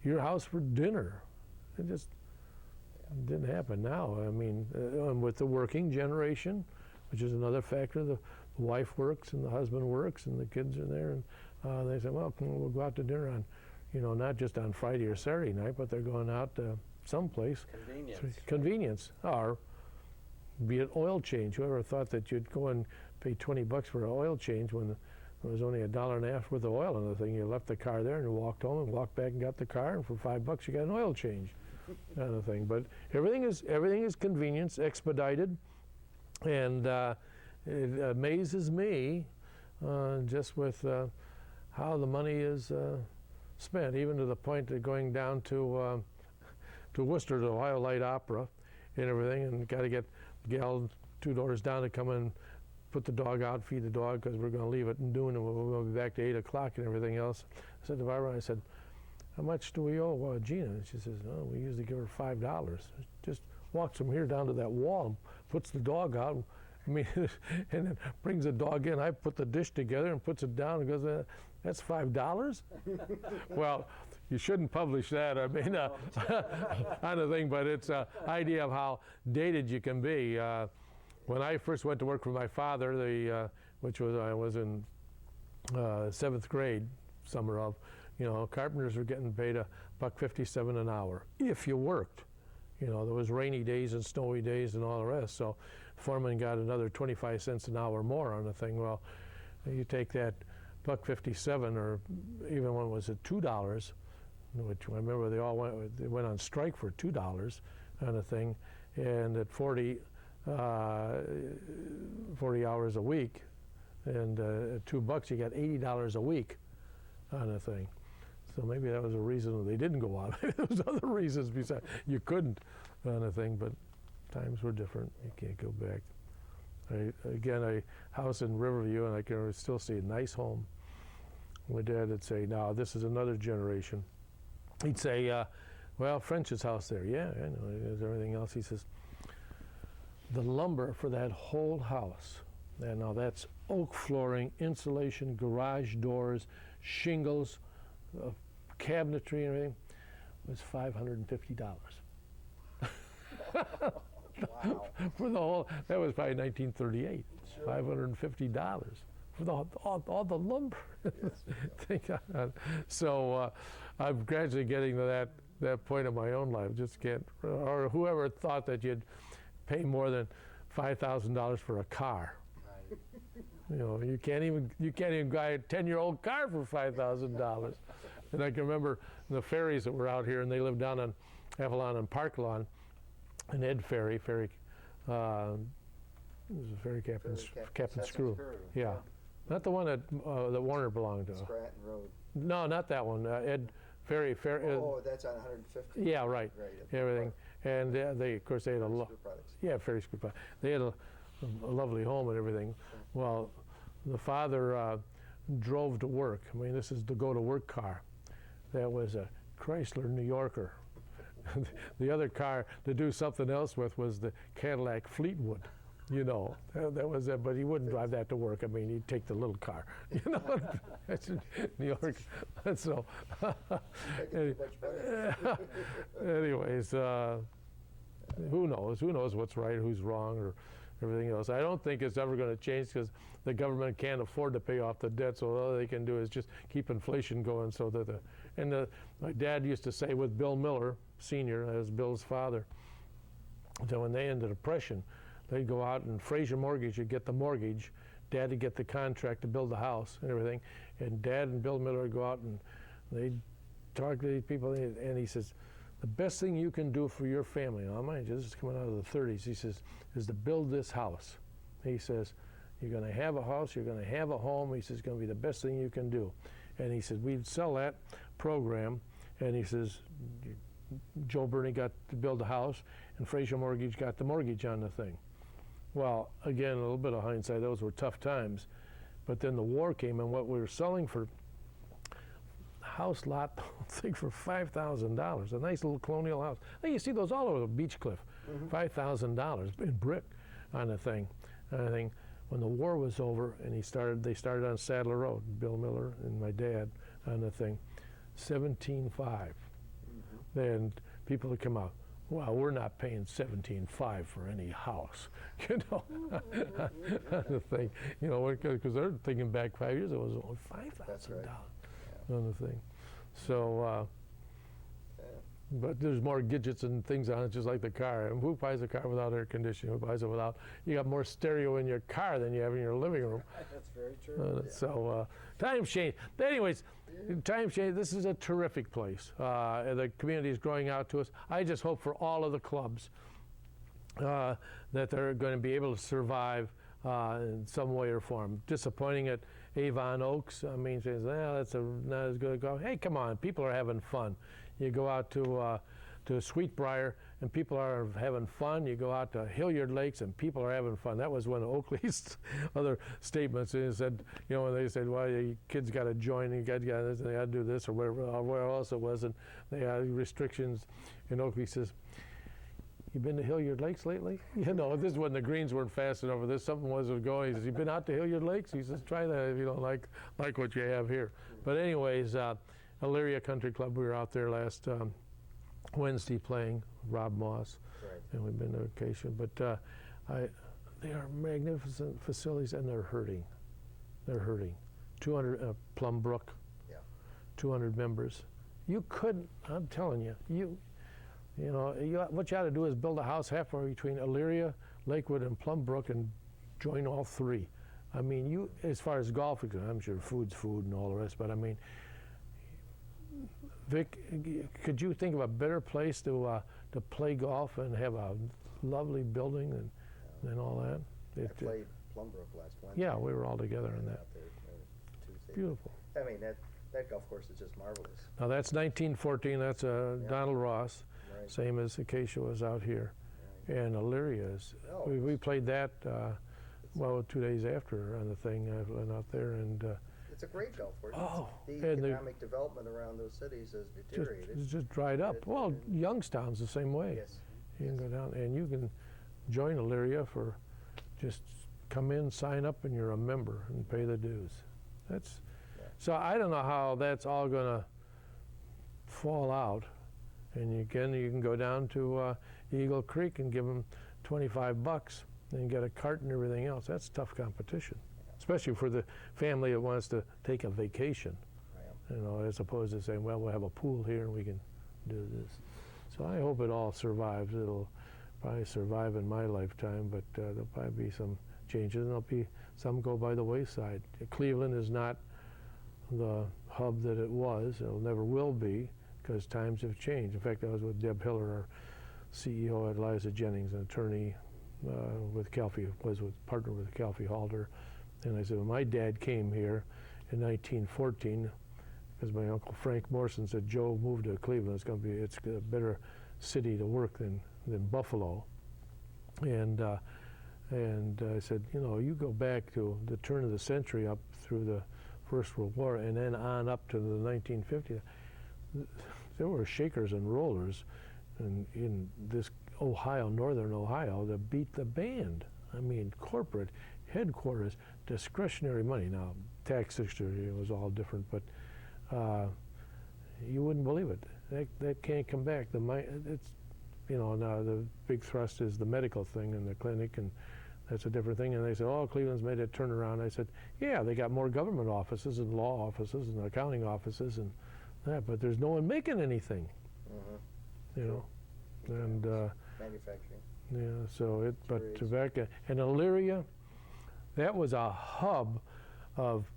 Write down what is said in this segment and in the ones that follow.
your house for dinner. It just didn't happen now. I mean, with the working generation, which is another factor, the wife works and the husband works and the kids are there, and they say, well, we'll go out to dinner on, not just on Friday or Saturday night, but they're going out someplace. Convenience. Or be it oil change. Whoever thought that you'd go and pay $20 for an oil change when there was only $1.50 worth of oil in the thing? You left the car there and you walked home and walked back and got the car, and for $5 you got an oil change, kind of thing. But everything is convenience, expedited, and it amazes me just with how the money is spent, even to the point of going down to Worcester, to Ohio Light Opera, and everything, and got to get the gal 2 doors down to come and put the dog out, feed the dog, because we're going to leave at noon and we're going to be back to 8 o'clock and everything else. I said to Barbara, I said, how much do we owe Gina? And she says, oh, we usually give her $5. Just walks from here down to that wall and puts the dog out. I mean, and then brings the dog in. I put the dish together and puts it down and goes, that's $5? Well, you shouldn't publish that. I mean, kind of thing, but it's an idea of how dated you can be. When I first went to work for my father, which was I was in 7th grade, summer of, carpenters were getting paid $1.57 an hour if you worked. There was rainy days and snowy days and all the rest. So the foreman got another 25 cents an hour more on the thing. Well, you take that $1.57, or even when it was at $2, which I remember they went on strike for $2 on the thing, and at 40 hours a week, and at $2 you got $80 a week on the thing. So maybe that was a reason they didn't go out. There was other reasons besides you couldn't on a thing, but times were different. You can't go back. Again, a house in Riverview, and I can still see a nice home. My dad would say, "Now this is another generation." He'd say, "Well, French's house there, yeah, I know. There's everything else." He says, "The lumber for that whole house, and now that's oak flooring, insulation, garage doors, shingles, cabinetry and everything, was $550. Wow. For the whole, that was probably 1938, sure. $550 for all the lumber. Yes. So I'm gradually getting to that point in my own life. Just can't, or whoever thought that you'd pay more than $5,000 for a car. Right. You can't even buy a 10-year-old car for $5,000. And I can remember the ferries that were out here, and they lived down on Avalon and Park Lawn, and Ed Ferry, it was a ferry captain, Captain Screw. Yeah. Not the one that Warner belonged to. Scranton Road. No, not that one. Ed Ferry. Oh, that's on 150. Yeah, right. Everything. And they, of course, they had Ferry Screw Products. They had a lovely home and everything. Well, the father drove to work. I mean, this is the go-to-work car. That was a Chrysler New Yorker. The other car to do something else with was the Cadillac Fleetwood. That was it. But he wouldn't drive that to work. I mean, he'd take the little car. That's in New York. So, anyways, who knows? Who knows what's right, who's wrong, or everything else. I don't think it's ever going to change because the government can't afford to pay off the debt, so all they can do is just keep inflation going. So that my dad used to say with Bill Miller Sr., as Bill's father, that when they in the Depression, they'd go out and Fraser Mortgage would get the mortgage, Dad would get the contract to build the house and everything, and Dad and Bill Miller would go out and they'd talk to these people, and he says, the best thing you can do for your family, now mind you, this is coming out of the 30s, he says, is to build this house. He says, you're going to have a house, you're going to have a home. He says, it's going to be the best thing you can do. And he said, we'd sell that program, and he says, Joe Burney got to build a house, and Fraser Mortgage got the mortgage on the thing. Well, again, a little bit of hindsight, those were tough times. But then the war came, and what we were selling for house lot, I think for $5,000, a nice little colonial house. Hey, you see those all over the Beach Cliff, $5,000 in brick on the thing. And I think when the war was over and they started on Sadler Road, Bill Miller and my dad on the thing, 17.5 then people would come out, well, we're not paying $17,500 for any house, you know. The thing, you know, because they're thinking back 5 years, it was only $5,000 on the thing. So, but there's more gadgets and things on it, just like the car. And who buys a car without air conditioning? Who buys it without? You got more stereo in your car than you have in your living room. That's very true. So times change. But anyways, times change. This is a terrific place. The community is growing out to us. I just hope for all of the clubs that they're going to be able to survive in some way or form. Disappointing at Avon Oaks. I mean, says, well, that's not as good a golf. Hey, come on, people are having fun. You go out to Sweetbriar and people are having fun. You go out to Hilliard Lakes and people are having fun. That was one of Oakley's other statements. He said, you know, when they said, well, your kids got to join, you got this, and they got to do this, or where else it was, and they had restrictions. And Oakley says, you been to Hilliard Lakes lately? You know, this is when the greens weren't fast enough for this. Something wasn't going. He says, you been out to Hilliard Lakes? He says, try that if you don't like what you have here. But anyways, Elyria Country Club, we were out there last Wednesday playing Rob Moss, Right. and we've been to occasion. But they are magnificent facilities, and they're hurting. They're hurting. 200 Plum Brook, Yeah. 200 members. You couldn't. I'm telling you, you know, what you ought to do is build a house halfway between Elyria, Lakewood, and Plum Brook, and join all three. I mean, as far as golf, I'm sure food's food and all the rest, but I mean, Vic, could you think of a better place to play golf and have a lovely building and all that? I played Plumbrook last Wednesday. Yeah, we were all together on that. Out there, Tuesday. Beautiful. I mean, that golf course is just marvelous. Now that's 1914. That's Donald Ross, Right. same as Acacia was out here, Right. and Elyria is. Oh, We played that. Well, 2 days after on the thing, I went out there and. It's a great golf course. Oh, The and economic development around those cities has deteriorated. It's just dried up. Well, Youngstown's the same way. Yes. You can go down and you can join Elyria for just come in, sign up, and you're a member and pay the dues. That's so I don't know how that's all going to fall out. And you can go down to Eagle Creek and give them $25 and get a cart and everything else. That's tough competition, especially for the family that wants to take a vacation, you know, as opposed to saying, well, we'll have a pool here and we can do this. So I hope it all survives. It'll probably survive in my lifetime, but there'll probably be some changes, and there'll be some go by the wayside. Cleveland is not the hub that it was. It never will be, because times have changed. In fact, I was with Deb Hiller, our CEO at Liza Jennings, an attorney with Calfee, partner with Calfee Halder. And I said, well, my dad came here in 1914 because my uncle Frank Morrison said, Joe, move to Cleveland. It's a better city to work than Buffalo. And I said, you know, you go back to the turn of the century up through the First World War and then on up to the 1950s. There were shakers and rollers in this Ohio, northern Ohio, that beat the band. I mean, corporate headquarters, discretionary money. Now, tax history was all different, but you wouldn't believe it. That can't come back. It's, you know, now the big thrust is the medical thing and the clinic, and that's a different thing. And they said, oh, Cleveland's made a turnaround. I said, yeah, they got more government offices and law offices and accounting offices and that, but there's no one making anything, you know. And Manufacturing. yeah, so but Trades. Tobacco and Elyria, that was a hub of,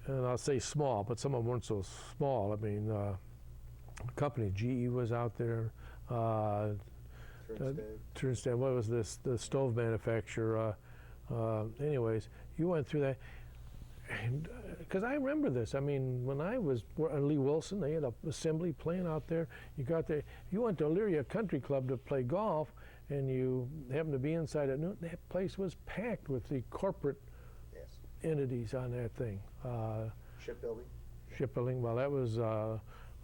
and I'll say small, but some of them weren't so small. I mean, company GE was out there. Turnstad, what was this? The stove manufacturer. Anyways, you went through that. Because I remember this. I mean, when I was Lee Wilson, they had an assembly playing out there. You got there. You went to Elyria Country Club to play golf, and you happened to be inside at noon. That place was packed with the corporate entities on that thing. Shipbuilding. Shipbuilding. Well, that was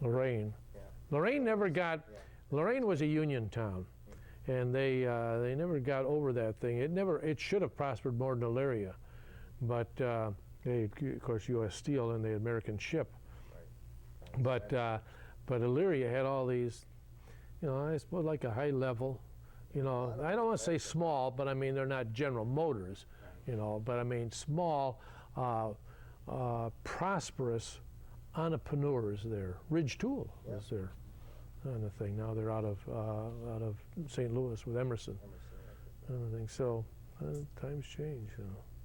Lorraine. Yeah. Lorraine never got. Yeah. Lorraine was a union town, and they never got over that thing. It should have prospered more than Elyria, but. They, of course, U.S. Steel and the American ship, Right. But Elyria had all these, I suppose like a high level, I don't want to say small, but I mean they're not General Motors, but I mean small, prosperous entrepreneurs there. Ridge Tool was there, kind of thing. Now they're out of St. Louis with Emerson, kind of thing. So times change.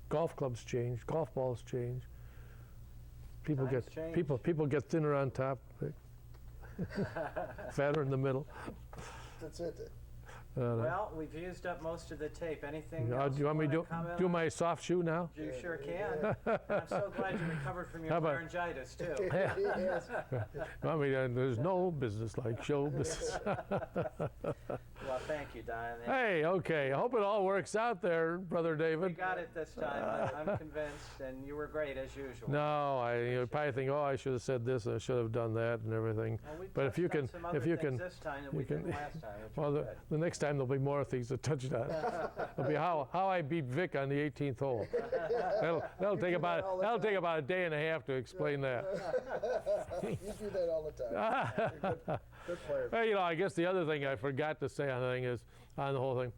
Golf clubs change. Golf balls change. People get thinner on top, fatter in the middle. That's it. Well, we've used up most of the tape. Anything do else you want me to comment do on? my soft shoe now? You sure can. I'm so glad you recovered from your How about- laryngitis, too. Yes. I mean, there's no business like show business. Well, thank you, Don. Hey, okay. I hope it all works out there, Brother We David. got it this time. I'm convinced, and you were great as usual. No, you probably think, oh, I should have said this, I should have done that, and everything. Well, we But if you touched on can- some other if you things can- this time that you we can- didn't last time. Which Well, was the next time there'll be more things to touch on. It'll be how I beat Vic on the 18th hole. That'll take about a day and a half to explain that. You do that all the time. You're good player. Well, I guess the other thing I forgot to say on the thing is, on the whole thing,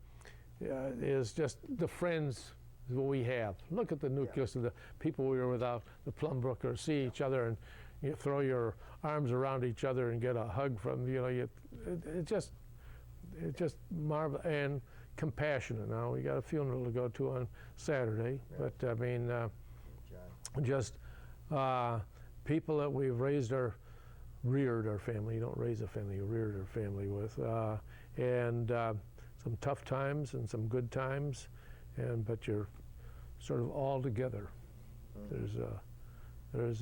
is just the friends that we have. Look at the nucleus of the people we were without the Plumbrook, or see each other and you throw your arms around each other and get a hug from, it just marvel and compassionate. Now we got a funeral to go to on Saturday, but I mean, John. just people that we've reared our family. You don't raise a family, you reared our family with, and some tough times and some good times, but you're sort of all together. There's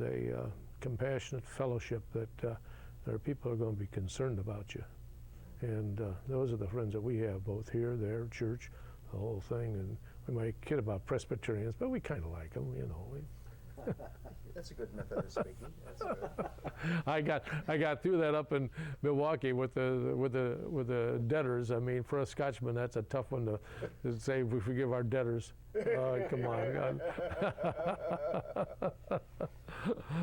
a compassionate fellowship that there are people who are going to be concerned about you, and those are the friends that we have, both here, there, church, the whole thing. And we might kid about Presbyterians, but we kind of like them, That's a good method of speaking. That's good. I got through that up in Milwaukee with the debtors. I mean, for a Scotchman, that's a tough one to say. We forgive our debtors. Come on, God.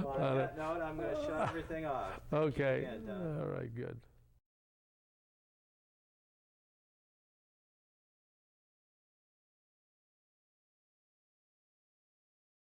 Well, on that note, I'm going to shut everything off. Okay. Yeah, Don. All right. Good.